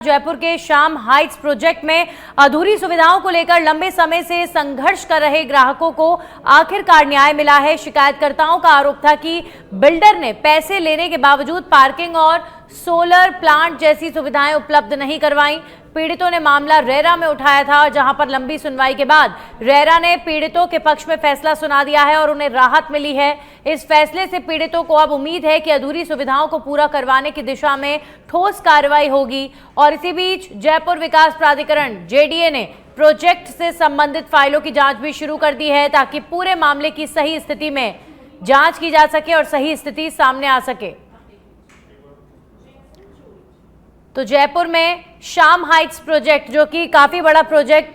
जयपुर के Shyam Heights project में अधूरी सुविधाओं को लेकर लंबे समय से संघर्ष कर रहे ग्राहकों को आखिरकार न्याय मिला है। शिकायतकर्ताओं का आरोप था कि बिल्डर ने पैसे लेने के बावजूद पार्किंग और सोलर प्लांट जैसी सुविधाएं उपलब्ध नहीं करवाई। पीड़ितों ने मामला रेरा में उठाया था, जहां पर लंबी सुनवाई के बाद रेरा ने पीड़ितों के पक्ष में फैसला सुना दिया है और उन्हें राहत मिली है। इस फैसले से पीड़ितों को अब उम्मीद है कि अधूरी सुविधाओं को पूरा करवाने की दिशा में ठोस कार्रवाई होगी। और इसी बीच जयपुर विकास प्राधिकरण जेडीए ने प्रोजेक्ट से संबंधित फाइलों की जांच भी शुरू कर दी है, ताकि पूरे मामले की सही स्थिति में जांच की जा सके और सही स्थिति सामने आ सके। तो जयपुर में श्याम हाइट्स प्रोजेक्ट, जो कि काफी बड़ा प्रोजेक्ट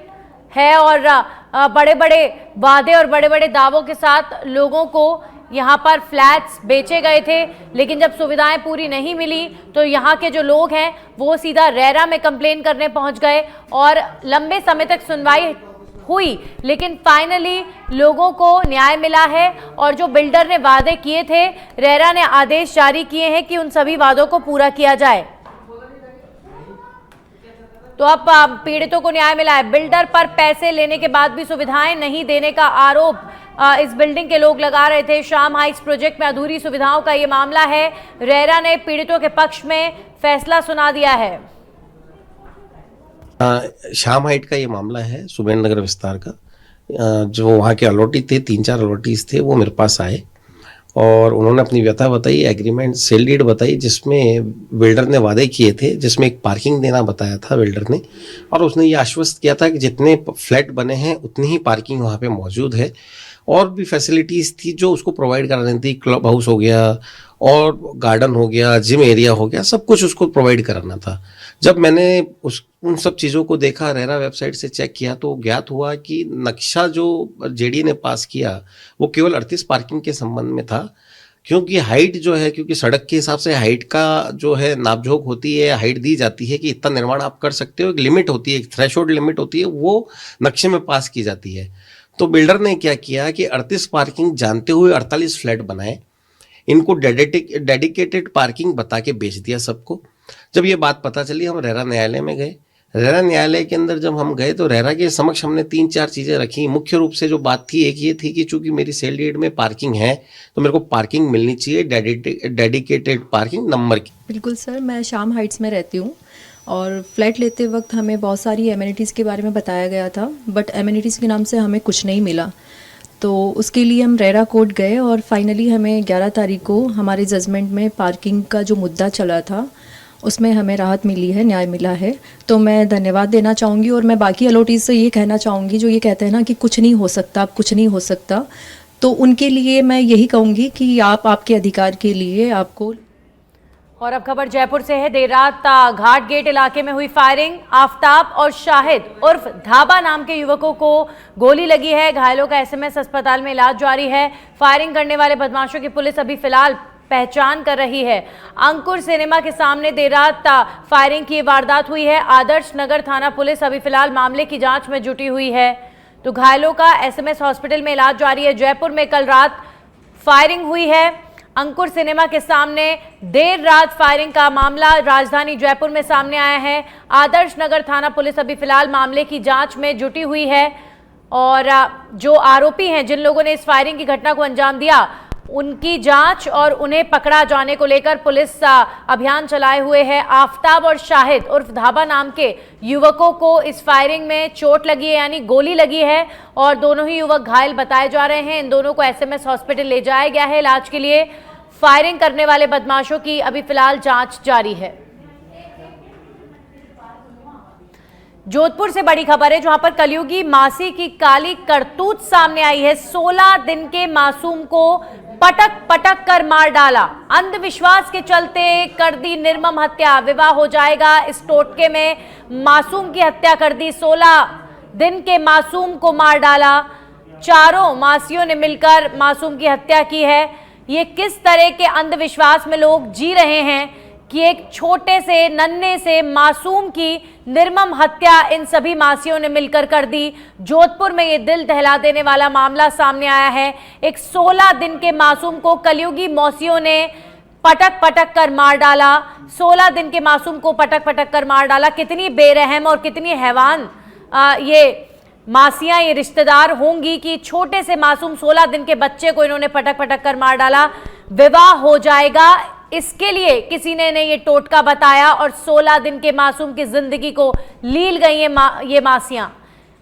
है और बड़े बड़े वादे और बड़े बड़े दावों के साथ लोगों को यहाँ पर फ्लैट्स बेचे गए थे, लेकिन जब सुविधाएं पूरी नहीं मिली तो यहाँ के जो लोग हैं वो सीधा रेरा में कंप्लेन करने पहुंच गए और लंबे समय तक सुनवाई हुई, लेकिन फाइनली लोगों को न्याय मिला है। और जो बिल्डर ने वादे किए थे, रेरा ने आदेश जारी किए हैं कि उन सभी वादों को पूरा किया जाए। तो अब पीड़ितों को न्याय मिला है। बिल्डर पर पैसे लेने के बाद भी सुविधाएं नहीं देने का आरोप इस बिल्डिंग के लोग लगा रहे थे। श्याम हाइट्स प्रोजेक्ट में अधूरी सुविधाओं का ये मामला है। रेरा ने पीड़ितों के पक्ष में फैसला सुना दिया है। श्याम हाइट का ये मामला है, सुमेर नगर विस्तार का। जो वहाँ के अलॉटी थे, 3-4 अलॉटीज थे, वो मेरे पास आए और उन्होंने अपनी व्यथा बताई, एग्रीमेंट सेल डीड बताई, जिसमें बिल्डर ने वादे किए थे, जिसमें एक पार्किंग देना बताया था बिल्डर ने, और उसने ये आश्वस्त किया था कि जितने फ्लैट बने हैं उतनी ही पार्किंग वहाँ पे मौजूद है। और भी फैसिलिटीज़ थी जो उसको प्रोवाइड करानी थी, क्लब हाउस हो गया और गार्डन हो गया, जिम एरिया हो गया, सब कुछ उसको प्रोवाइड कराना था। जब मैंने उन सब चीज़ों को देखा, रेरा वेबसाइट से चेक किया, तो ज्ञात हुआ कि नक्शा जो जेडीए ने पास किया वो केवल 38 पार्किंग के संबंध में था, क्योंकि हाइट जो है, क्योंकि सड़क के हिसाब से हाइट का जो है नापझोंक होती है, हाइट दी जाती है कि इतना निर्माण आप कर सकते हो, एक लिमिट होती है, एक थ्रेशोल्ड लिमिट होती है, वो नक्शे में पास की जाती है। तो बिल्डर ने क्या किया कि 38 पार्किंग जानते हुए 48 फ्लैट बनाए, इनको डेडिकेटेड पार्किंग बता के बेच दिया सबको। जब ये बात पता चली, हम रेरा न्यायालय में गए। रेरा न्यायालय के अंदर जब हम गए तो रेरा के समक्ष हमने 3-4 चीज़ें रखी। मुख्य रूप से जो बात थी, एक ये थी कि चूंकि मेरी सेल डीड में पार्किंग है तो मेरे को पार्किंग मिलनी चाहिए, डेडिकेटेड पार्किंग नंबर की। बिल्कुल सर, मैं श्याम हाइट्स में रहती हूँ और फ्लैट लेते वक्त हमें बहुत सारी एमिनिटीज़ के बारे में बताया गया था, बट एमिनिटीज़ के नाम से हमें कुछ नहीं मिला। तो उसके लिए हम रेरा कोर्ट गए और फाइनली हमें 11 तारीख को हमारे जजमेंट में पार्किंग का जो मुद्दा चला था उसमें हमें राहत मिली है, न्याय मिला है। तो मैं धन्यवाद देना चाहूँगी और मैं बाकी अलॉटीज़ से ये कहना चाहूँगी जो ये कहते हैं ना कि कुछ नहीं हो सकता, अब कुछ नहीं हो सकता, तो उनके लिए मैं यही कहूँगी कि आप आपके अधिकार के लिए आपको। और अब खबर जयपुर से है। देर रात घाट गेट इलाके में हुई फायरिंग। आफ्ताब और शाहिद उर्फ धाबा नाम के युवकों को गोली लगी है। घायलों का एसएमएस अस्पताल में इलाज जारी है। फायरिंग करने वाले बदमाशों की पुलिस अभी फिलहाल पहचान कर रही है। अंकुर सिनेमा के सामने देर रात फायरिंग की वारदात हुई है। आदर्श नगर थाना पुलिस अभी फिलहाल मामले की जांच में जुटी हुई है। तो घायलों का एसएमएस हॉस्पिटल में इलाज जारी है। जयपुर में कल रात फायरिंग हुई है। अंकुर सिनेमा के सामने देर रात फायरिंग का मामला राजधानी जयपुर में सामने आया है। आदर्श नगर थाना पुलिस अभी फिलहाल मामले की जांच में जुटी हुई है और जो आरोपी हैं, जिन लोगों ने इस फायरिंग की घटना को अंजाम दिया, उनकी जांच और उन्हें पकड़ा जाने को लेकर पुलिस अभियान चलाए हुए है। आफ्ताब और शाहिद उर्फ धाबा नाम के युवकों को इस फायरिंग में चोट लगी है, यानी गोली लगी है, और दोनों ही युवक घायल बताए जा रहे हैं। इन दोनों को एसएमएस हॉस्पिटल ले जाया गया है इलाज के लिए। फायरिंग करने वाले बदमाशों की अभी फिलहाल जांच जारी है। जोधपुर से बड़ी खबर है, जहां पर कलयुगी मासी की काली करतूत सामने आई है। 16 दिन के मासूम को पटक पटक कर मार डाला। अंधविश्वास के चलते कर दी निर्मम हत्या। विवाह हो जाएगा इस टोटके में मासूम की हत्या कर दी। 16 दिन के मासूम को मार डाला। चारों मासियों ने मिलकर मासूम की हत्या की है। ये किस तरह के अंधविश्वास में लोग जी रहे हैं कि एक छोटे से नन्हे से मासूम की निर्मम हत्या इन सभी मासियों ने मिलकर कर दी। जोधपुर में ये दिल दहला देने वाला मामला सामने आया है। एक 16 दिन के मासूम को कलयुगी मौसियों ने पटक पटक कर मार डाला। 16 दिन के मासूम को पटक पटक कर मार डाला। कितनी बेरहम और कितनी हैवान ये मासियां, ये रिश्तेदार होंगी कि छोटे से मासूम 16 दिन के बच्चे को इन्होंने पटक पटक कर मार डाला। विवाह हो जाएगा इसके लिए किसी ने ये टोटका बताया और 16 दिन के मासूम की जिंदगी को लील गई ये मासियां।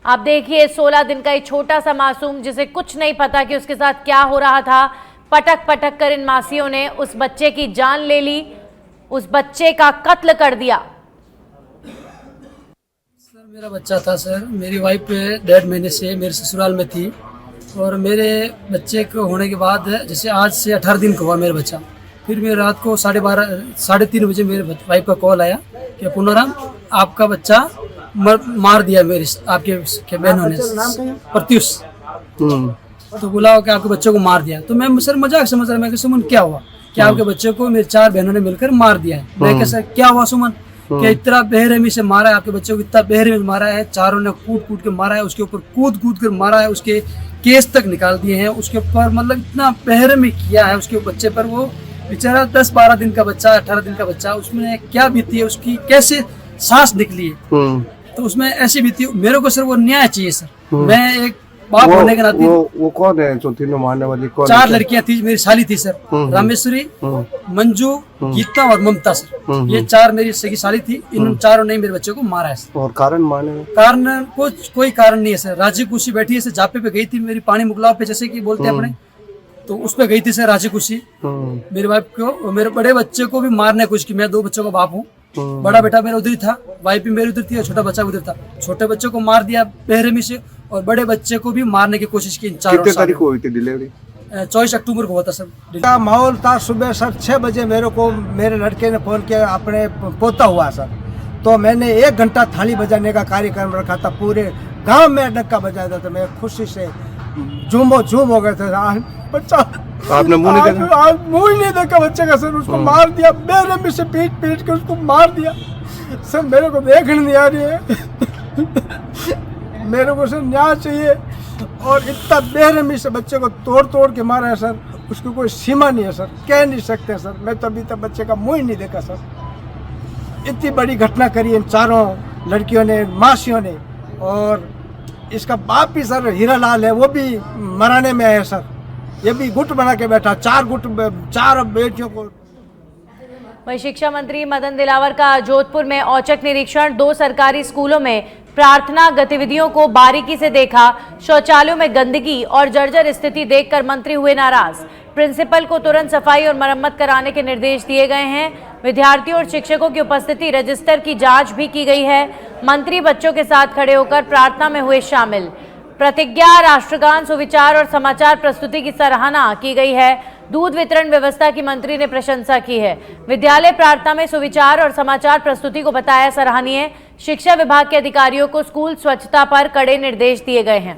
आप देखिए 16 दिन का ये छोटा सा मासूम जिसे कुछ नहीं पता कि उसके साथ क्या हो रहा था, पटक पटक कर इन मासियों ने उस बच्चे की जान ले ली, उस बच्चे का कत्ल कर दिया। सर मेरा बच्चा था सर, मेरी वाइफ 1.5 महीने से मेरे ससुराल में थी और मेरे बच्चे को होने के बाद जैसे आज से 18 दिन का हुआ मेरा बच्चा। फिर मेरे रात को 12:30 साढ़े 3 बजे मेरे वाइफ का कॉल आया कि पुनराम आपका बच्चा मार दिया मेरे आपके बहनों ने, प्रत्युष। तो बोला कि आपके बच्चे को मार दिया। तो मैं सर मजाक समझ रहा, मैं कि सुमन क्या हुआ कि आपके बच्चे को मेरे 4 बहनों ने मिलकर मार दिया है। मैं कैसा क्या हुआ सुमन कि इतना बेरहमी से मारा है, आपके बच्चे को इतना बेरहमी से मारा है, चारों ने कूट कूट के मारा है, उसके ऊपर कूद कूद कर मारा है, उसके केस तक निकाल दिए हैं उसके ऊपर, मतलब इतना बेरहमी किया है उसके बच्चे पर। वो बेचारा 10-12 दिन का बच्चा, 18 दिन का बच्चा, उसमें क्या बीती है, उसकी कैसे सांस निकली है, तो उसमें ऐसी बीती। मेरे को सर वो न्याय चाहिए सर। मैं एक बाप होने के नाते। वो कौन है जो तीनों मारने वाली? कौन? 4 लड़कियां थी, मेरी साली थी सर, रामेश्वरी, मंजू, गीता और ममता सर। ये 4 मेरी सगी साली थी। इन चारों ने मेरे बच्चे को मारा है सर। और कारण मारने में? कारण कोई कारण नहीं है सर। राजी खुशी बैठी है सर, जापे पे गई थी मेरी, पानी मुगलाव पे जैसे कि बोलते हैं अपने, तो उस पे गई थी सर राजी खुशी। मेरी वाइफ को, मेरे बड़े बच्चे को भी मारने की कोशिश की। मैं 2 बच्चों का बाप हूँ। बड़ा बेटा मेरा उधर ही था, वाइफ भी मेरी उधर थी और छोटा बच्चा उधर था। छोटे बच्चे को मार दिया बेरहमी से और बड़े बच्चे को भी मारने की कोशिश की। इन चारों कितने तारीख को हुई थी डिलीवरी? 24 अक्टूबर को हुआ था सर। का माहौल था। सुबह सर 6 बजे मेरे को मेरे लड़के ने फोन किया, अपने पोता हुआ सर, तो मैंने 1 घंटा थाली बजाने का कार्यक्रम रखा था, पूरे गांव में डक्का बजाया था। मैं खुशी से झूम हो गए थे। बच्चा आपने मुंह नहीं देखा? मुंह ही नहीं देखा बच्चे का सर। उसको मार दिया बेरहमी से, पीट पीट के उसको मार दिया सर। मेरे को देखने नहीं आ रही है। मेरे को सर न्याय चाहिए। और इतना बेरहमी से बच्चे को तोड़ तोड़ के मारा है सर, उसकी कोई सीमा नहीं है सर, कह नहीं सकते सर। मैं तो अभी तक बच्चे का मुंह ही नहीं देखा सर। इतनी बड़ी घटना करी इन चारों लड़कियों ने, मासियों ने। और इसका बाप भी सर हीरालाल है, वो भी मराने में है सर। ये भी गुट बना के बैठा, 4 बेटियों को। वहीं शिक्षा मंत्री मदन दिलावर का जोधपुर में औचक निरीक्षण। 2 सरकारी स्कूलों में प्रार्थना गतिविधियों को बारीकी से देखा। शौचालयों में गंदगी और जर्जर स्थिति देखकर मंत्री हुए नाराज। प्रिंसिपल को तुरंत सफाई और मरम्मत कराने के निर्देश दिए गए हैं। विद्यार्थियों और शिक्षकों की उपस्थिति रजिस्टर की जांच भी की गई है। मंत्री बच्चों के साथ खड़े होकर प्रार्थना में हुए शामिल। प्रतिज्ञा, राष्ट्रगान, सुविचार और समाचार प्रस्तुति की सराहना की गई है। दूध वितरण व्यवस्था की मंत्री ने प्रशंसा की है। विद्यालय प्रार्थना में सुविचार और समाचार प्रस्तुति को बताया सराहनीय। शिक्षा विभाग के अधिकारियों को स्कूल स्वच्छता पर कड़े निर्देश दिए गए हैं।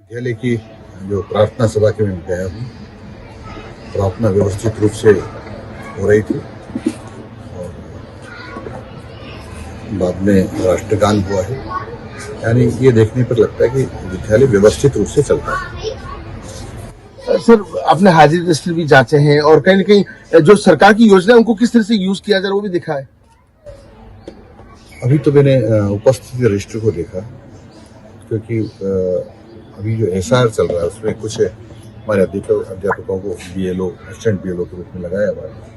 विद्यालय की जो प्रार्थना सभा के में गया हूँ, प्रार्थना व्यवस्थित रूप से हो रही थी और बाद में राष्ट्रगान हुआ है। यानी ये देखने पर लगता है कि विद्यालय व्यवस्थित रूप से चलता है। सर आपने हाजिरी रजिस्टर भी जांचे हैं और कहीं न कहीं जो सरकार की योजना है उनको किस तरह से यूज किया जा रहा है वो भी दिखा है। अभी तो मैंने उपस्थिति रजिस्टर को देखा, क्योंकि अभी जो एसआर चल रहा है उसमें कुछ हमारे अध्यापकों को बीएलओ, असिस्टेंट बीएलओ के रूप में लगाया हुआ है।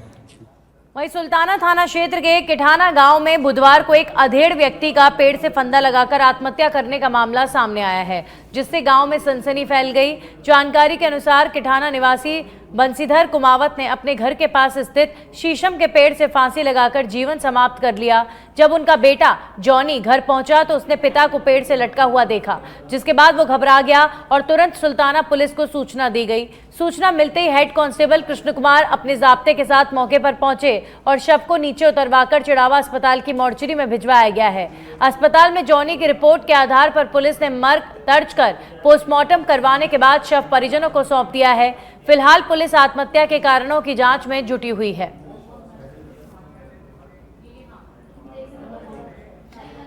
वहीं सुल्ताना थाना क्षेत्र के किठाना गांव में बुधवार को एक अधेड़ व्यक्ति का पेड़ से फंदा लगाकर आत्महत्या करने का मामला सामने आया है, जिससे गांव में सनसनी फैल गई। जानकारी के अनुसार किठाना निवासी बंसीधर कुमावत ने अपने घर के पास स्थित शीशम के पेड़ से फांसी लगाकर जीवन समाप्त कर लिया। जब उनका बेटा जॉनी घर पहुंचा तो उसने पिता को पेड़ से लटका हुआ देखा, जिसके बाद वो घबरा गया और तुरंत सुल्ताना पुलिस को सूचना दी गई। सूचना मिलते ही हेड कांस्टेबल कृष्ण कुमार अपने जाब्ते के साथ मौके पर पहुंचे और शव को नीचे उतरवाकर चिड़ावा अस्पताल की मोर्चरी में भिजवाया गया है। अस्पताल में जॉनी की रिपोर्ट के आधार पर पुलिस ने मर्ग दर्ज कर पोस्टमार्टम करवाने के बाद शव परिजनों को सौंप दिया है। फिलहाल पुलिस आत्महत्या के कारणों की जांच में जुटी हुई है।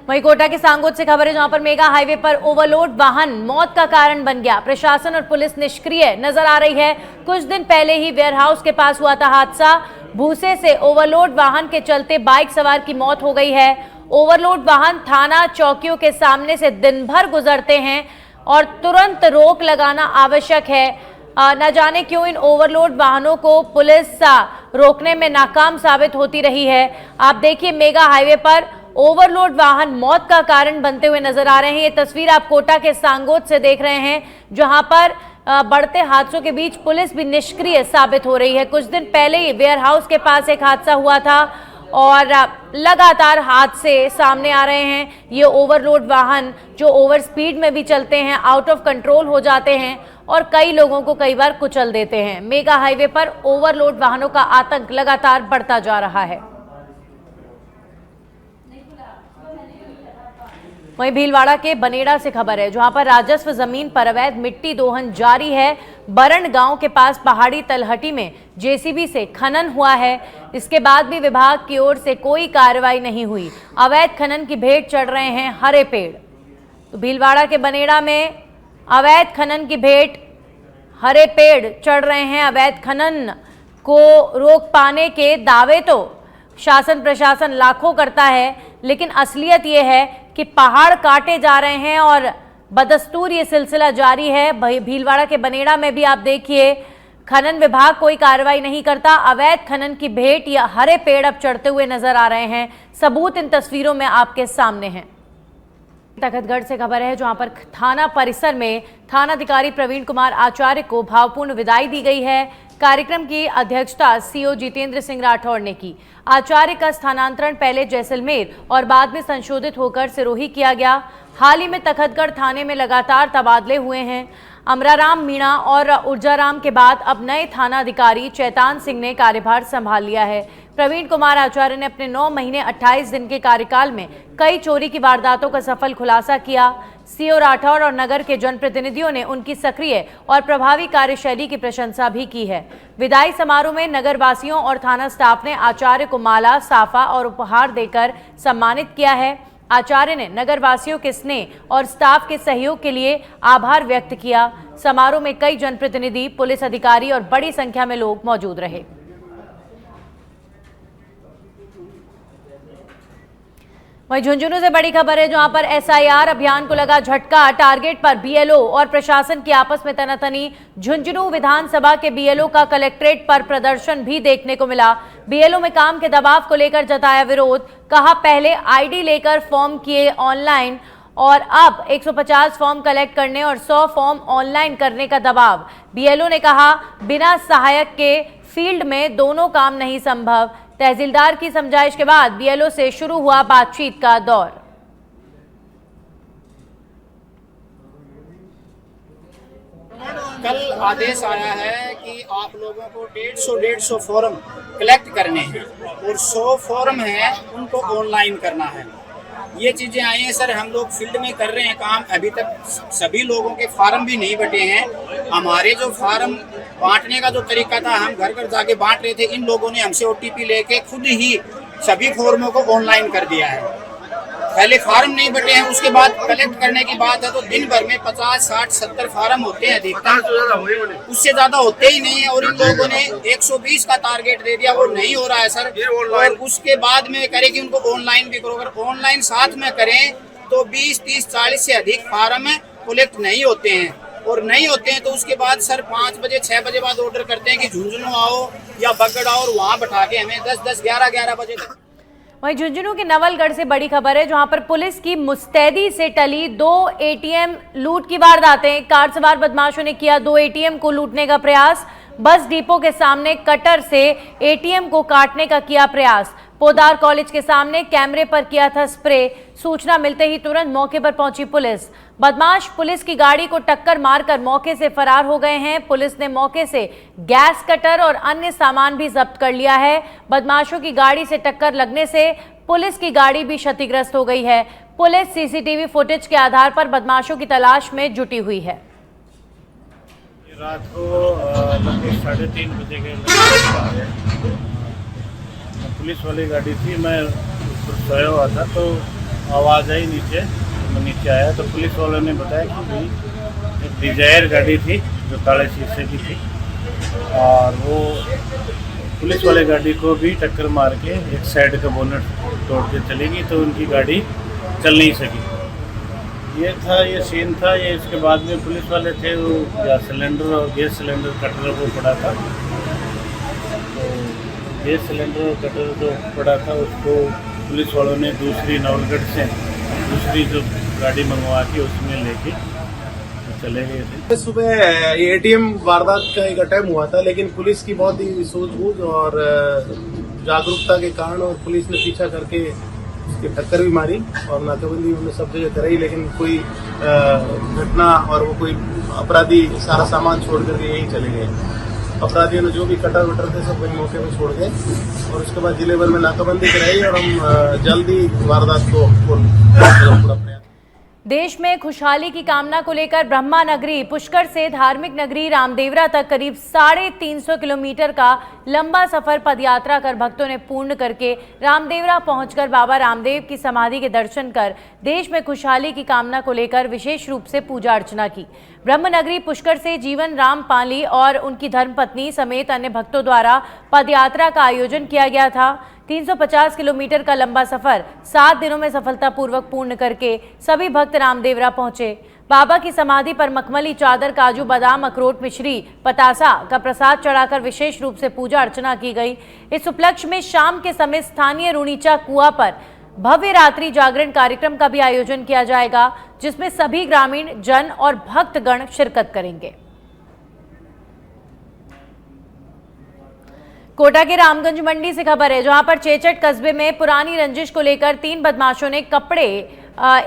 वहीं कोटा के सांगोद से खबर है जहां पर मेगा हाईवे पर ओवरलोड वाहन मौत का कारण बन गया। प्रशासन और पुलिस निष्क्रिय नजर आ रही है। कुछ दिन पहले ही वेयरहाउस के पास हुआ था हादसा। भूसे से ओवरलोड वाहन के चलते बाइक सवार की मौत हो गई है। ओवरलोड वाहन थाना चौकियों के सामने से दिन भर गुजरते हैं और तुरंत रोक लगाना आवश्यक है। न जाने क्यों इन ओवरलोड वाहनों को पुलिस रोकने में नाकाम साबित होती रही है। आप देखिए मेगा हाईवे पर ओवरलोड वाहन मौत का कारण बनते हुए नजर आ रहे हैं। ये तस्वीर आप कोटा के सांगोद से देख रहे हैं जहां पर बढ़ते हादसों के बीच पुलिस भी निष्क्रिय साबित हो रही है। कुछ दिन पहले ही वेयरहाउस के पास एक हादसा हुआ था और लगातार हादसे सामने आ रहे हैं। ये ओवरलोड वाहन जो ओवर स्पीड में भी चलते हैं, आउट ऑफ कंट्रोल हो जाते हैं और कई लोगों को कई बार कुचल देते हैं। मेगा हाईवे पर ओवरलोड वाहनों का आतंक लगातार बढ़ता जा रहा है। वहीं भीलवाड़ा के बनेड़ा से खबर है जहां पर राजस्व जमीन पर अवैध मिट्टी दोहन जारी है। बरण गांव के पास पहाड़ी तलहटी में जेसीबी से खनन हुआ है। इसके बाद भी विभाग की ओर से कोई कार्रवाई नहीं हुई। अवैध खनन की भेंट चढ़ रहे हैं हरे पेड़। तो भीलवाड़ा के बनेड़ा में अवैध खनन की भेंट हरे पेड़ चढ़ रहे हैं। अवैध खनन को रोक पाने के दावे तो शासन प्रशासन लाखों करता है, लेकिन असलियत ये है कि पहाड़ काटे जा रहे हैं और बदस्तूर ये सिलसिला जारी है। भीलवाड़ा के बनेड़ा में भी आप देखिए खनन विभाग कोई कार्रवाई नहीं करता। अवैध खनन की भेंट या हरे पेड़ अब चढ़ते हुए नजर आ रहे हैं। सबूत इन तस्वीरों में आपके सामने हैं। तखतगढ़ से खबर है जहां पर थाना परिसर में थानाधिकारी प्रवीण कुमार आचार्य को भावपूर्ण विदाई दी गई है। कार्यक्रम की अध्यक्षता सीओ जितेंद्र सिंह राठौड़ ने की। आचार्य का स्थानांतरण पहले जैसलमेर और बाद में संशोधित होकर सिरोही किया गया। हाल ही में तखतगढ़ थाने में लगातार तबादले हुए हैं। अमराराम मीणा और ऊर्जाराम के बाद अब नए थानाधिकारी चैतान सिंह ने कार्यभार संभाल लिया है। प्रवीण कुमार आचार्य ने अपने 9 महीने 28 दिन के कार्यकाल में कई चोरी की वारदातों का सफल खुलासा किया। सीओ राठौड़ और नगर के जनप्रतिनिधियों ने उनकी सक्रिय और प्रभावी कार्यशैली की प्रशंसा भी की है। विदाई समारोह में नगर वासियों और थाना स्टाफ ने आचार्य को माला, साफा और उपहार देकर सम्मानित किया है। आचार्य ने नगर वासियों के स्नेह और स्टाफ के सहयोग के लिए आभार व्यक्त किया। समारोह में कई जनप्रतिनिधि, पुलिस अधिकारी और बड़ी संख्या में लोग मौजूद रहे। वहीं झुंझुनू से बड़ी खबर है जहां पर एसआईआर अभियान को लगा झटका। टारगेट पर बीएलओ और प्रशासन की आपस में तनातनी। झुंझुनू विधानसभा के बीएलओ का कलेक्ट्रेट पर प्रदर्शन भी देखने को मिला। बीएलओ में काम के दबाव को लेकर जताया विरोध। कहा पहले आईडी लेकर फॉर्म किए ऑनलाइन और अब 150 फॉर्म कलेक्ट करने और 100 फॉर्म ऑनलाइन करने का दबाव। बीएलओ ने कहा बिना सहायक के फील्ड में दोनों काम नहीं संभव। तहसीलदार की समझाइश के बाद बीएलओ से शुरू हुआ बातचीत का दौर। कल आदेश आया है कि आप लोगों को 150 फॉर्म कलेक्ट करने हैं और 100 फॉर्म हैं उनको ऑनलाइन करना है। ये चीज़ें आई हैं सर, हम लोग फील्ड में कर रहे हैं काम। अभी तक सभी लोगों के फार्म भी नहीं बटे हैं। हमारे जो फार्म बांटने का जो तरीका था, हम घर घर जाके बांट रहे थे। इन लोगों ने हमसे ओटीपी लेके खुद ही सभी फॉर्मों को ऑनलाइन कर दिया है। पहले फार्म नहीं बटे हैं, उसके बाद कलेक्ट करने की बात है तो दिन भर में 50, 60, 70 फार्म होते हैं अधिकतर, उससे ज्यादा होते ही नहीं है। और इन लोगों ने 120 का टारगेट दे दिया, वो नहीं हो रहा है सर। और उसके बाद में करें कि उनको ऑनलाइन भी करो। अगर ऑनलाइन साथ में करें तो 20, 30, 40 से अधिक फार्म कलेक्ट नहीं होते हैं। और नहीं होते हैं तो उसके बाद सर 5 बजे 6 बजे बाद ऑर्डर करते हैं कि झुंझुनू आओ या बगड़ आओ, और वहाँ बैठा के हमें 10, 11 बजे तक। वहीं झुंझुनू के नवलगढ़ से बड़ी खबर है जहां पर पुलिस की मुस्तैदी से टली 2 एटीएम लूट की वारदातें। कार सवार बदमाशों ने किया 2 एटीएम को लूटने का प्रयास। बस डिपो के सामने कटर से एटीएम को काटने का किया प्रयास। पोदार कॉलेज के सामने कैमरे पर किया था स्प्रे। सूचना मिलते ही तुरंत मौके पर पहुंची पुलिस। बदमाश पुलिस की गाड़ी को टक्कर मारकर मौके से फरार हो गए हैं। पुलिस ने मौके से गैस कटर और अन्य सामान भी जब्त कर लिया है। बदमाशों की गाड़ी से टक्कर लगने से पुलिस की गाड़ी भी क्षतिग्रस्त हो गई है। पुलिस सीसीटीवी फुटेज के आधार पर बदमाशों की तलाश में जुटी हुई है। रात को लगभग 3:30 बजे के पुलिस वाली गाड़ी थी, मैं सोया हुआ था तो आवाज़ आई नीचे, तो मैं नीचे आया तो पुलिस वालों ने बताया कि भाई एक डिजायर गाड़ी थी जो काले शीशे की थी और वो पुलिस वाले गाड़ी को भी टक्कर मार के एक साइड का बोनट तोड़ के चली गई, तो उनकी गाड़ी चल नहीं सकी। ये सीन था। ये इसके बाद में पुलिस वाले थे वो या सिलेंडर और गैस सिलेंडर कटर वो पड़ा था, तो गैस सिलेंडर और कटर जो पड़ा था उसको पुलिस वालों ने दूसरी नवलगढ़ से दूसरी जो गाड़ी मंगवा के उसमें लेके चले गए थे। सुबह एटीएम वारदात का एक अटैक हुआ था, लेकिन पुलिस की बहुत ही सूझबूझ और जागरूकता के कारण और पुलिस ने पीछा करके उसकी टक्कर भी मारी और नाकाबंदी उन्होंने सब जगह कराई, लेकिन कोई घटना और वो कोई अपराधी सारा सामान छोड़ करके यहीं चले गए। अपराधियों ने जो भी कटर वटर थे सब वही मौके पर छोड़ गए और उसके बाद जिले भर में नाकाबंदी कराई और हम जल्दी वारदात को पूरा देश में खुशहाली की कामना को लेकर ब्रह्मा नगरी पुष्कर से धार्मिक नगरी रामदेवरा तक करीब 350 किलोमीटर का लंबा सफर पदयात्रा कर भक्तों ने पूर्ण करके रामदेवरा पहुंचकर बाबा रामदेव की समाधि के दर्शन कर देश में खुशहाली की कामना को लेकर विशेष रूप से पूजा अर्चना की। ब्रह्म नगरी पुष्कर से जीवन राम पाली और उनकी धर्मपत्नी समेत अन्य भक्तों द्वारा पदयात्रा का आयोजन किया गया था। 350 किलोमीटर का लंबा सफर 7 दिनों में सफलतापूर्वक पूर्ण करके सभी भक्त रामदेवरा पहुंचे। बाबा की समाधि पर मखमली चादर, काजू बादाम, अखरोट, मिश्री, पतासा का प्रसाद चढ़ाकर विशेष रूप से पूजा अर्चना की गई। इस उपलक्ष्य में शाम के समय स्थानीय रुणीचा कुआं पर भव्य रात्रि जागरण कार्यक्रम का भी आयोजन किया जाएगा, जिसमें सभी ग्रामीण जन और भक्तगण शिरकत करेंगे। कोटा के रामगंज मंडी से खबर है, जहां पर चेचट कस्बे में पुरानी रंजिश को लेकर 3 बदमाशों ने कपड़े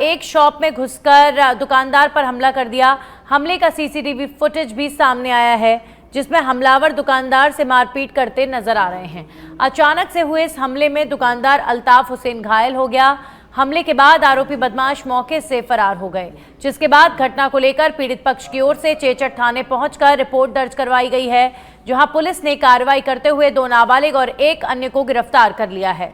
एक शॉप में घुसकर दुकानदार पर हमला कर दिया। हमले का सीसीटीवी फुटेज भी सामने आया है, जिसमें हमलावर दुकानदार से मारपीट करते नजर आ रहे हैं। अचानक से हुए इस हमले में दुकानदार अल्ताफ हुसैन घायल हो गया। हमले के बाद आरोपी बदमाश मौके से फरार हो गए, जिसके बाद घटना को लेकर पीड़ित पक्ष की ओर से चेचट थाने पहुंचकर रिपोर्ट दर्ज करवाई गई है, जहां पुलिस ने कार्रवाई करते हुए 2 नाबालिग और 1 अन्य को गिरफ्तार कर लिया है।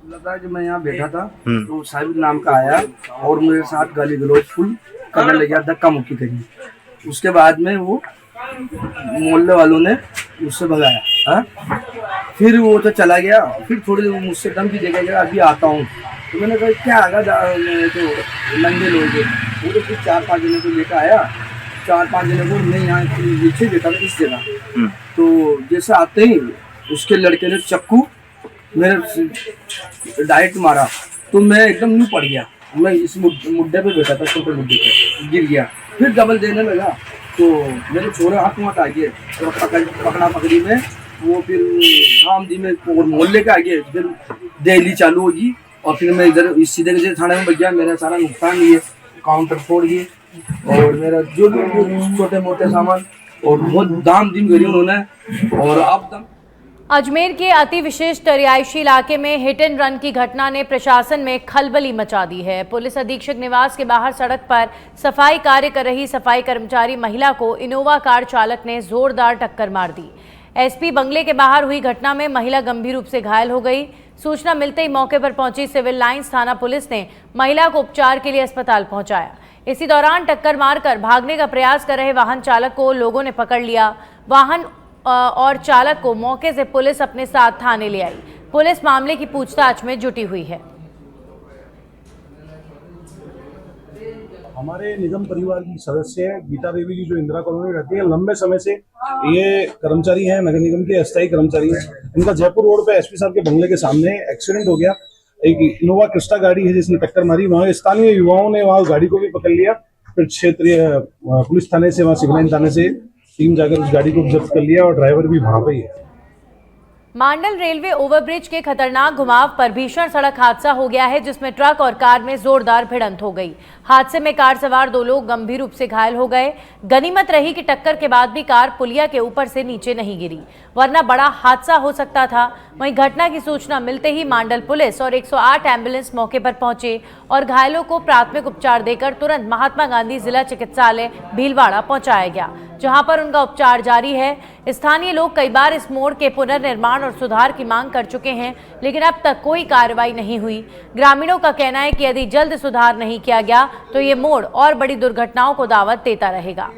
लगा जब मैं यहाँ बैठा था तो साहिब नाम का आया और मेरे साथ गाली गलौज फुल करने लग गया, धक्का मुक्की करी। उसके बाद में वो मोहल्ले वालों ने उससे भगाया। हाँ, फिर वो तो चला गया। फिर थोड़ी देर मुझसे धमकी दे गया अभी आता हूँ, तो मैंने कहा क्या आगा तो नंगे लोग वो तो फिर 4-5 जने को लेकर आया। 4-5 जने को मैं यहाँ नीचे बैठा था इस जगह, तो जैसे आते ही उसके लड़के ने चक्कू मेरे डायरेक्ट मारा, तो मैं एकदम नीचे पड़ गया। मैं इस मुद्दे पे बैठा था, छोटे मुद्दे पे गिर गया। फिर डबल देने लगा तो मेरे छोरे हाथ आ गए और पकड़ा पकड़ी में वो फिर धामदी में और मोहल्ले के आगे फिर दहली चालू होगी और फिर मैं इधर इस सीधे के थाने में बच गया। मेरा सारा नुकसान लिए, काउंटर फोड़ दिए और मेरा जो भी छोटे मोटे सामान और बहुत दाम दिन करी उन्होंने। और अब अजमेर के अति विशिष्ट रिहायशी इलाके में हिट एंड रन की घटना ने प्रशासन में खलबली मचा दी है। पुलिस अधीक्षक निवास के बाहर सड़क पर सफाई कार्य कर रही सफाई कर्मचारी महिला को इनोवा कार चालक ने जोरदार टक्कर मार दी। एसपी बंगले के बाहर हुई घटना में महिला गंभीर रूप से घायल हो गई। सूचना मिलते ही मौके पर पहुंची सिविल लाइंस थाना पुलिस ने महिला को उपचार के लिए अस्पताल पहुंचाया। इसी दौरान टक्कर मारकर भागने का प्रयास कर रहे वाहन चालक को लोगों ने पकड़ लिया। वाहन और चालक को मौके से पुलिस अपने साथ थाने ले आई। पुलिस मामले की पूछताछ में जुटी हुई है। हमारे निगम परिवार की सदस्य है गीता देवी जी, जो इंदिरा कॉलोनी रहती है। लंबे समय से ये कर्मचारी हैं, नगर निगम के अस्थायी कर्मचारी हैं। इनका जयपुर रोड पे एसपी साहब के बंगले के सामने एक्सीडेंट हो गया। एक इनोवा क्रिस्टा गाड़ी है जिसने टक्कर मारी। वहाँ स्थानीय युवाओं ने वहाँ गाड़ी को भी पकड़ लिया। फिर क्षेत्रीय पुलिस थाने से, वहाँ सिविल लाइन थाने से टीम जाकर उस गाड़ी को जब्त कर लिया और ड्राइवर भी वहाँ पे ही है। मांडल रेलवे ओवरब्रिज के खतरनाक घुमाव पर भीषण सड़क हादसा हो गया है, जिसमें ट्रक और कार में जोरदार भिड़ंत हो गई। हादसे में कार सवार 2 लोग गंभीर रूप से घायल हो गए। गनीमत रही कि टक्कर के बाद भी कार पुलिया के ऊपर से नीचे नहीं गिरी, वरना बड़ा हादसा हो सकता था। वहीं घटना की सूचना मिलते ही मांडल पुलिस और 108 एम्बुलेंस मौके पर पहुंचे और घायलों को प्राथमिक उपचार देकर तुरंत महात्मा गांधी जिला चिकित्सालय भीलवाड़ा पहुंचाया गया। जहां पर उनका उपचार जारी है। स्थानीय लोग कई बार इस मोड़ के पुनर्निर्माण और सुधार की मांग कर चुके हैं, लेकिन अब तक कोई कार्रवाई नहीं हुई। ग्रामीणों का कहना है कि यदि जल्द सुधार नहीं किया गया तो ये मोड़ और बड़ी दुर्घटनाओं को दावत देता रहेगा।